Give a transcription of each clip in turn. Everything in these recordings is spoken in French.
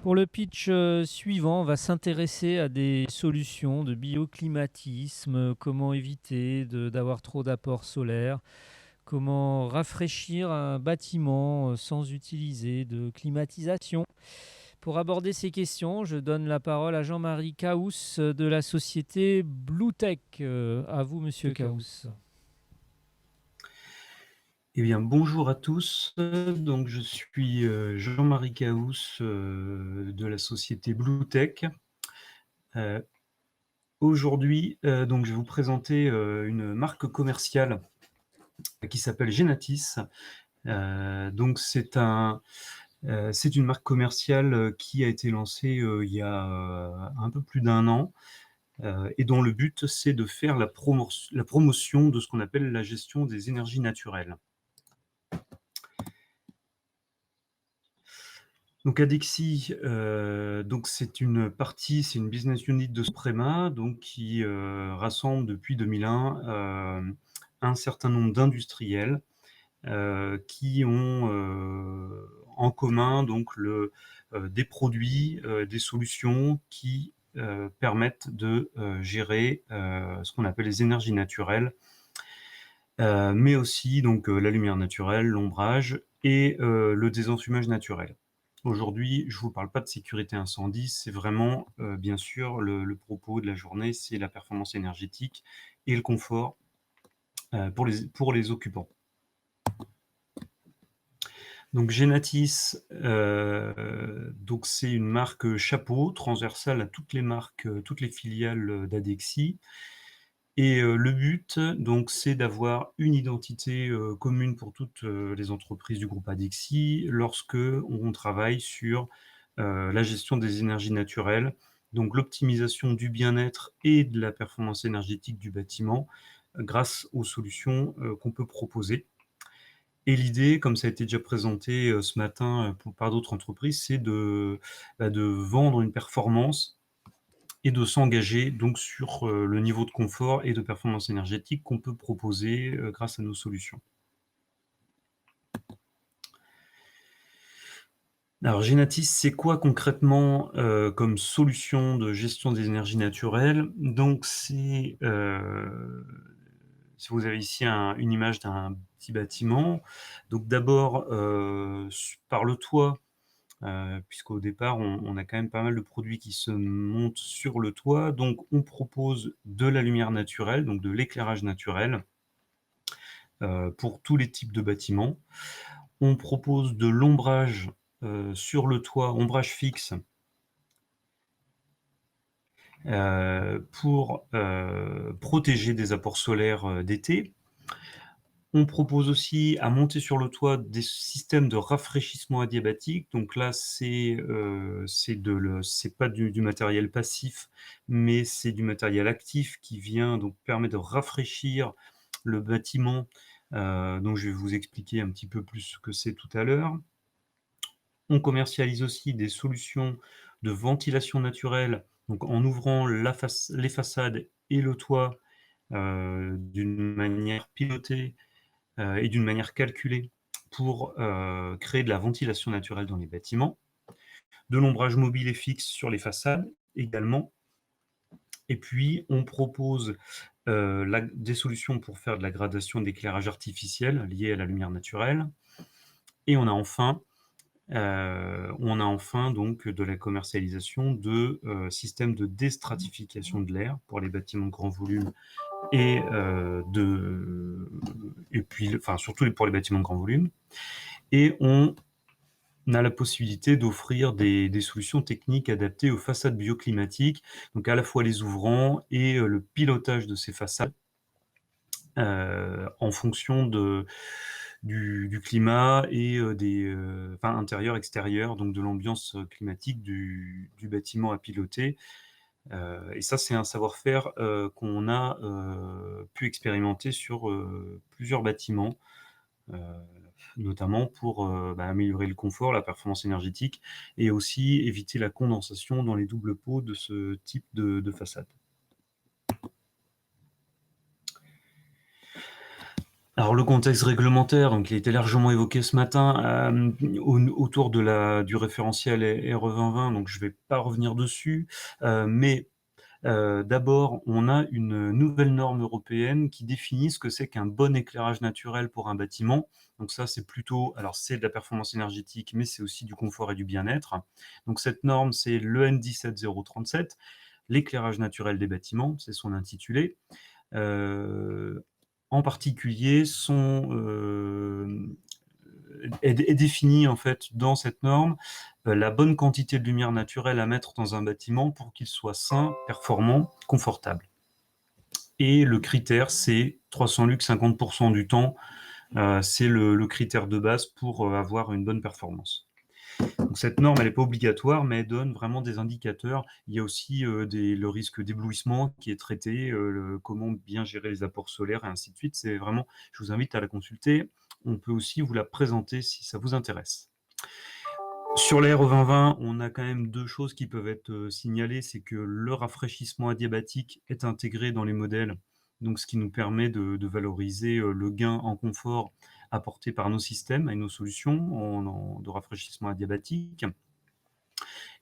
Pour le pitch suivant, on va s'intéresser à des solutions de bioclimatisme, comment éviter d'avoir trop d'apports solaires, comment rafraîchir un bâtiment sans utiliser de climatisation. Pour aborder ces questions, je donne la parole à Jean-Marie Caous de la société Bluetech. À vous, monsieur Caous. Eh bien, bonjour à tous. Donc, je suis Jean-Marie Caous de la société Bluetech. Euh, Aujourd'hui, donc, je vais vous présenter une marque commerciale qui s'appelle Genatis. Donc, c'est une marque commerciale qui a été lancée il y a un peu plus d'un an et dont le but, c'est de faire la promotion de ce qu'on appelle la gestion des énergies naturelles. Donc Adexi, donc c'est une business unit de Sprema, donc qui, rassemble depuis 2001, un certain nombre d'industriels, qui ont, en commun donc des produits, des solutions qui, permettent de, gérer, ce qu'on appelle les énergies naturelles, mais aussi donc, la lumière naturelle, l'ombrage et le désenfumage naturel. Aujourd'hui, je vous parle pas de sécurité incendie, c'est vraiment, bien sûr, le propos de la journée, c'est la performance énergétique et le confort, pour les occupants. Donc Genatis, donc c'est une marque, chapeau, transversale à toutes les marques, toutes les filiales, d'Adexi. Et le but, donc, c'est d'avoir une identité, commune pour toutes, les entreprises du groupe Adexi lorsque on travaille sur, la gestion des énergies naturelles, donc l'optimisation du bien-être et de la performance énergétique du bâtiment, grâce aux solutions, qu'on peut proposer. Et l'idée, comme ça a été déjà présenté, ce matin, par d'autres entreprises, c'est de vendre une performance et de s'engager donc sur, le niveau de confort et de performance énergétique qu'on peut proposer, grâce à nos solutions. Alors Genatis, c'est quoi concrètement, comme solution de gestion des énergies naturelles? Donc si vous avez ici une image d'un petit bâtiment, donc d'abord, par le toit, puisqu'au départ, on a quand même pas mal de produits qui se montent sur le toit. Donc on propose de la lumière naturelle, donc de l'éclairage naturel, pour tous les types de bâtiments. On propose de l'ombrage, sur le toit, ombrage fixe, pour, protéger des apports solaires, d'été. On propose aussi à monter sur le toit des systèmes de rafraîchissement adiabatique. Donc là, c'est pas du matériel passif, mais c'est du matériel actif qui vient donc permet de rafraîchir le bâtiment, donc je vais vous expliquer un petit peu plus ce que c'est tout à l'heure. On commercialise aussi des solutions de ventilation naturelle, donc en ouvrant les façades et le toit, d'une manière pilotée, et d'une manière calculée pour, créer de la ventilation naturelle dans les bâtiments. De l'ombrage mobile et fixe sur les façades également. Et puis on propose, des solutions pour faire de la gradation d'éclairage artificiel liée à la lumière naturelle. Et on a enfin donc de la commercialisation de, systèmes de déstratification de l'air pour les bâtiments de grand volume et puis enfin surtout pour les bâtiments de grand volume. Et on a la possibilité d'offrir des solutions techniques adaptées aux façades bioclimatiques, donc à la fois les ouvrants et le pilotage de ces façades, en fonction du climat et enfin intérieur, extérieur, donc de l'ambiance climatique du bâtiment à piloter. Et ça, c'est un savoir-faire, qu'on a, pu expérimenter sur, plusieurs bâtiments, heu, notamment pour, améliorer le confort, la performance énergétique et aussi éviter la condensation dans les doubles pots de ce type de façade. Alors le contexte réglementaire, donc il a été largement évoqué ce matin, autour du référentiel RE 2020, donc je ne vais pas revenir dessus. Mais d'abord, on a une nouvelle norme européenne qui définit ce que c'est qu'un bon éclairage naturel pour un bâtiment. Donc ça, c'est plutôt, alors c'est de la performance énergétique, mais c'est aussi du confort et du bien-être. Donc cette norme, c'est l'EN 17037, l'éclairage naturel des bâtiments, c'est son intitulé. En particulier, est définie en fait dans cette norme la bonne quantité de lumière naturelle à mettre dans un bâtiment pour qu'il soit sain, performant, confortable. Et le critère, c'est 300 lux 50% du temps. C'est le critère de base pour avoir une bonne performance. Donc cette norme, elle n'est pas obligatoire, mais elle donne vraiment des indicateurs. Il y a aussi le risque d'éblouissement qui est traité, comment bien gérer les apports solaires et ainsi de suite. C'est vraiment, je vous invite à la consulter. On peut aussi vous la présenter si ça vous intéresse. Sur l'Air 2020, on a quand même deux choses qui peuvent être signalées. C'est que le rafraîchissement adiabatique est intégré dans les modèles, donc ce qui nous permet de valoriser le gain en confort apporté par nos systèmes et nos solutions de rafraîchissement adiabatique.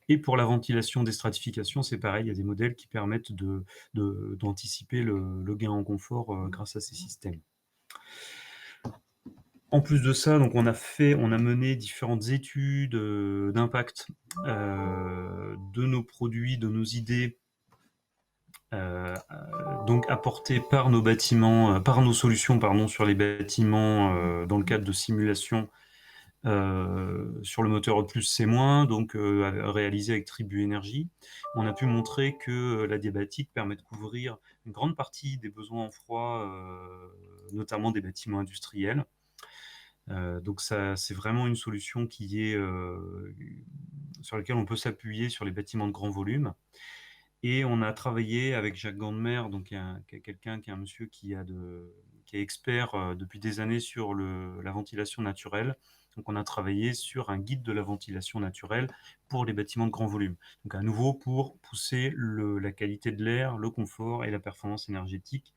Et pour la ventilation des stratifications, c'est pareil, il y a des modèles qui permettent d'anticiper le gain en confort grâce à ces systèmes. En plus de ça, donc on a mené différentes études d'impact de nos produits, de nos idées, donc apportées par nos bâtiments, par nos solutions, pardon, sur les bâtiments dans le cadre de simulations sur le moteur E+, C-, donc réalisé avec Tribu Énergie. On a pu montrer que la diabatique permet de couvrir une grande partie des besoins en froid, notamment des bâtiments industriels. Donc ça, c'est vraiment une solution sur laquelle on peut s'appuyer sur les bâtiments de grand volume. Et on a travaillé avec Jacques Gandemer, donc un monsieur qui est expert depuis des années sur la ventilation naturelle. Donc on a travaillé sur un guide de la ventilation naturelle pour les bâtiments de grand volume. Donc à nouveau pour pousser la qualité de l'air, le confort et la performance énergétique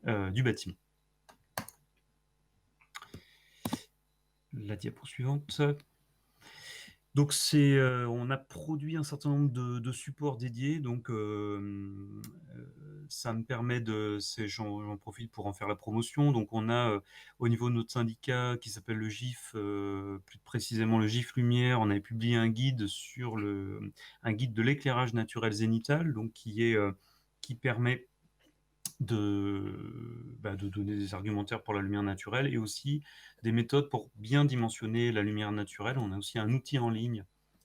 du bâtiment. La diapo suivante. Donc on a produit un certain nombre de supports dédiés, donc ça me permet j'en profite pour en faire la promotion. Donc on a au niveau de notre syndicat qui s'appelle le GIF, plus précisément le GIF Lumière, on avait publié un guide un guide de l'éclairage naturel zénital, donc qui permet de donner des argumentaires pour la lumière naturelle et aussi des méthodes pour bien dimensionner la lumière naturelle. On a aussi un outil en ligne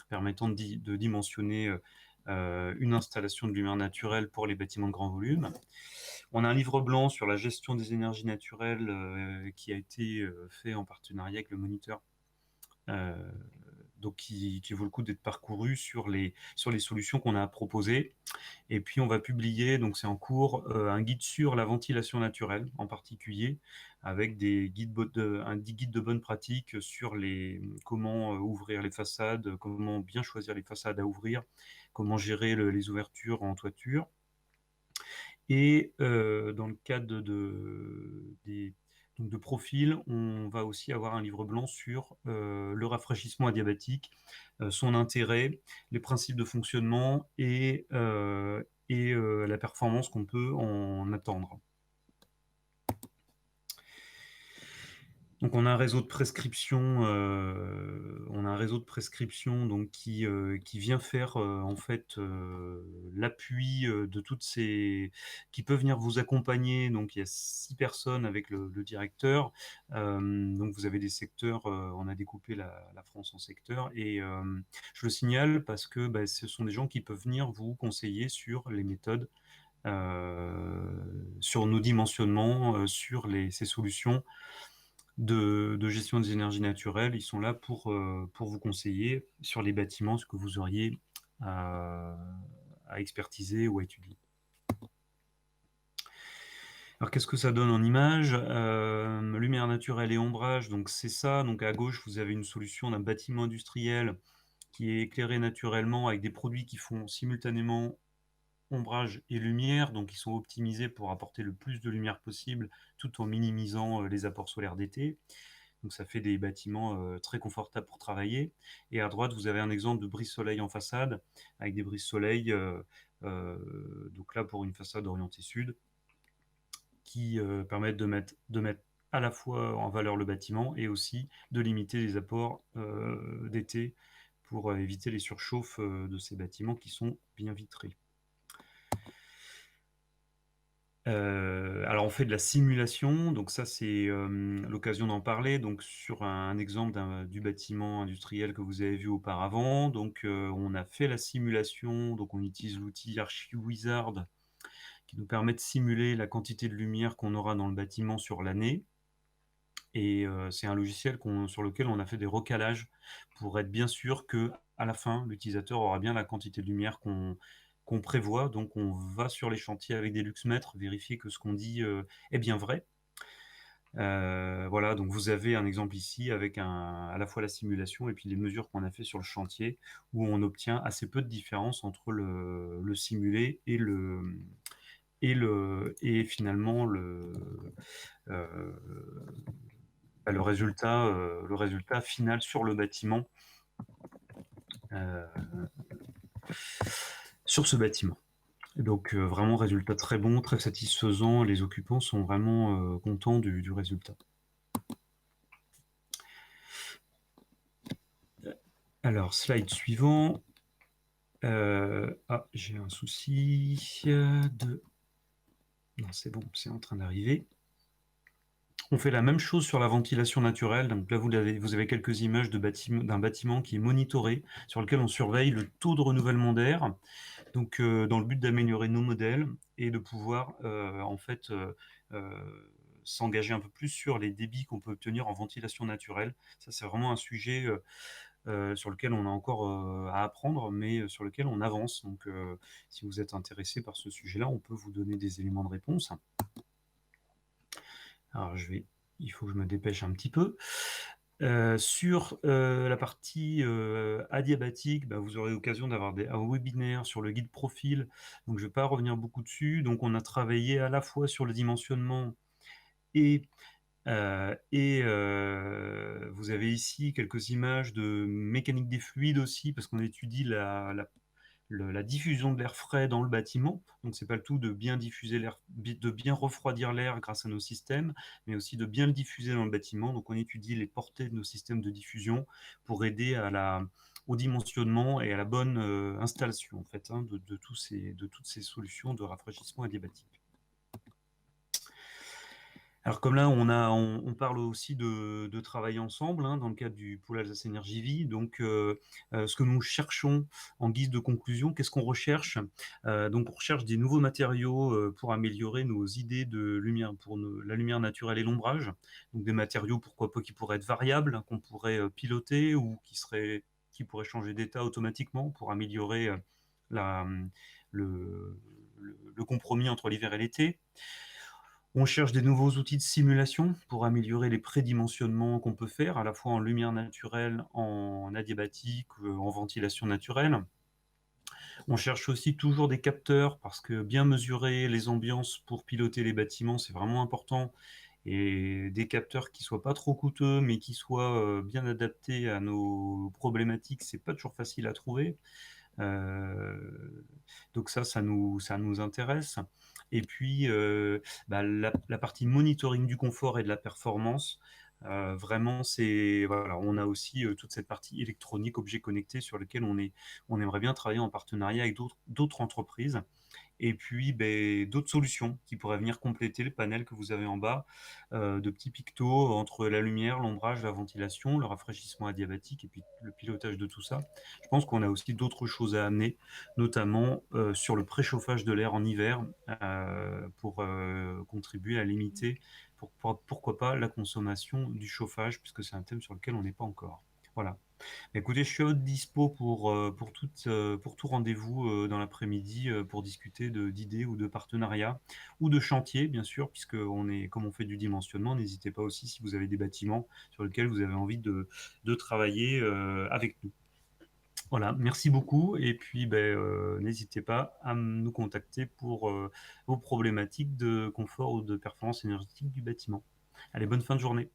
permettant de dimensionner une installation de lumière naturelle pour les bâtiments de grand volume. On a un livre blanc sur la gestion des énergies naturelles qui a été fait en partenariat avec le Moniteur, donc qui vaut le coup d'être parcouru sur les solutions qu'on a proposées. Et puis on va publier, donc c'est en cours, un guide sur la ventilation naturelle en particulier, avec un guide de bonne pratique sur comment ouvrir les façades, comment bien choisir les façades à ouvrir, comment gérer les ouvertures en toiture. Et dans le cadre de profil, on va aussi avoir un livre blanc sur le rafraîchissement adiabatique, son intérêt, les principes de fonctionnement et la performance qu'on peut en attendre. Donc on a un réseau de prescription, donc qui vient faire en fait l'appui de qui peut venir vous accompagner. Donc il y a 6 personnes avec le directeur. Donc vous avez des secteurs, on a découpé la France en secteurs et je le signale parce que ce sont des gens qui peuvent venir vous conseiller sur les méthodes, sur nos dimensionnements, sur ces solutions de gestion des énergies naturelles. Ils sont là pour vous conseiller sur les bâtiments, ce que vous auriez à expertiser ou à étudier. Alors qu'est-ce que ça donne en image? Lumière naturelle et ombrage, donc c'est ça. Donc à gauche, vous avez une solution d'un bâtiment industriel qui est éclairé naturellement avec des produits qui font simultanément ombrage et lumière, donc ils sont optimisés pour apporter le plus de lumière possible, tout en minimisant les apports solaires d'été. Donc ça fait des bâtiments très confortables pour travailler. Et à droite, vous avez un exemple de brise-soleil en façade, avec des brise-soleil, donc là pour une façade orientée sud, qui permettent de mettre à la fois en valeur le bâtiment et aussi de limiter les apports d'été pour éviter les surchauffes de ces bâtiments qui sont bien vitrés. Alors on fait de la simulation, donc ça c'est l'occasion d'en parler. Donc sur un exemple du bâtiment industriel que vous avez vu auparavant, donc on a fait la simulation, donc on utilise l'outil ArchiWizard qui nous permet de simuler la quantité de lumière qu'on aura dans le bâtiment sur l'année. Et c'est un logiciel sur lequel on a fait des recalages pour être bien sûr que à la fin, l'utilisateur aura bien la quantité de lumière qu'on prévoit. Donc on va sur les chantiers avec des luxmètres, vérifier que ce qu'on dit est bien vrai. Voilà, donc vous avez un exemple ici avec à la fois la simulation et puis les mesures qu'on a fait sur le chantier, où on obtient assez peu de différence entre le simulé et finalement euh, le résultat final sur le bâtiment, euh, sur ce bâtiment. Donc vraiment résultat très bon, très satisfaisant. Les occupants sont vraiment contents du résultat. Alors slide suivant. J'ai un souci de. Non, c'est bon, c'est en train d'arriver. On fait la même chose sur la ventilation naturelle. Donc là, vous avez quelques images d'un bâtiment qui est monitoré, sur lequel on surveille le taux de renouvellement d'air, donc dans le but d'améliorer nos modèles et de pouvoir en fait s'engager un peu plus sur les débits qu'on peut obtenir en ventilation naturelle. Ça, c'est vraiment un sujet sur lequel on a encore à apprendre, mais sur lequel on avance. Donc, si vous êtes intéressé par ce sujet-là, on peut vous donner des éléments de réponse. Alors, il faut que je me dépêche un petit peu. Sur la partie adiabatique, bah, vous aurez l'occasion d'avoir un webinaire sur le guide profil. Donc, je ne vais pas revenir beaucoup dessus. Donc, on a travaillé à la fois sur le dimensionnement et, vous avez ici quelques images de mécanique des fluides aussi, parce qu'on étudie la diffusion de l'air frais dans le bâtiment. Donc, c'est pas le tout de bien diffuser l'air, de bien refroidir l'air grâce à nos systèmes, mais aussi de bien le diffuser dans le bâtiment. Donc, on étudie les portées de nos systèmes de diffusion pour aider au dimensionnement et à la bonne installation en fait, de toutes ces solutions de rafraîchissement adiabatique. Alors comme là, on parle aussi de travailler ensemble dans le cadre du pôle Alsace Énergie Vie. Donc, ce que nous cherchons en guise de conclusion, qu'est-ce qu'on recherche? Donc, on recherche des nouveaux matériaux pour améliorer nos idées de lumière, pour la lumière naturelle et l'ombrage. Donc, des matériaux, pourquoi pas, qui pourraient être variables, qu'on pourrait piloter ou qui pourraient changer d'état automatiquement pour améliorer la, le compromis entre l'hiver et l'été. On cherche des nouveaux outils de simulation pour améliorer les prédimensionnements qu'on peut faire, à la fois en lumière naturelle, en adiabatique, en ventilation naturelle. On cherche aussi toujours des capteurs parce que bien mesurer les ambiances pour piloter les bâtiments, c'est vraiment important. Et des capteurs qui soient pas trop coûteux, mais qui soient bien adaptés à nos problématiques, c'est pas toujours facile à trouver. Donc ça nous intéresse. Et puis la partie monitoring du confort et de la performance, vraiment voilà, on a aussi toute cette partie électronique, objets connectés sur lequel on aimerait bien travailler en partenariat avec d'autres entreprises. Et puis d'autres solutions qui pourraient venir compléter le panel que vous avez en bas, de petits pictos entre la lumière, l'ombrage, la ventilation, le rafraîchissement adiabatique et puis le pilotage de tout ça. Je pense qu'on a aussi d'autres choses à amener, notamment sur le préchauffage de l'air en hiver, pour contribuer à limiter, pourquoi pas, la consommation du chauffage, puisque c'est un thème sur lequel on n'est pas encore. Voilà. Écoutez, je suis à votre dispo pour tout rendez-vous dans l'après-midi pour discuter d'idées ou de partenariats ou de chantiers, bien sûr, puisque comme on fait du dimensionnement, n'hésitez pas aussi si vous avez des bâtiments sur lesquels vous avez envie de travailler avec nous. Voilà, merci beaucoup et puis, beh, n'hésitez pas à nous contacter pour, vos problématiques de confort ou de performance énergétique du bâtiment. Allez, bonne fin de journée.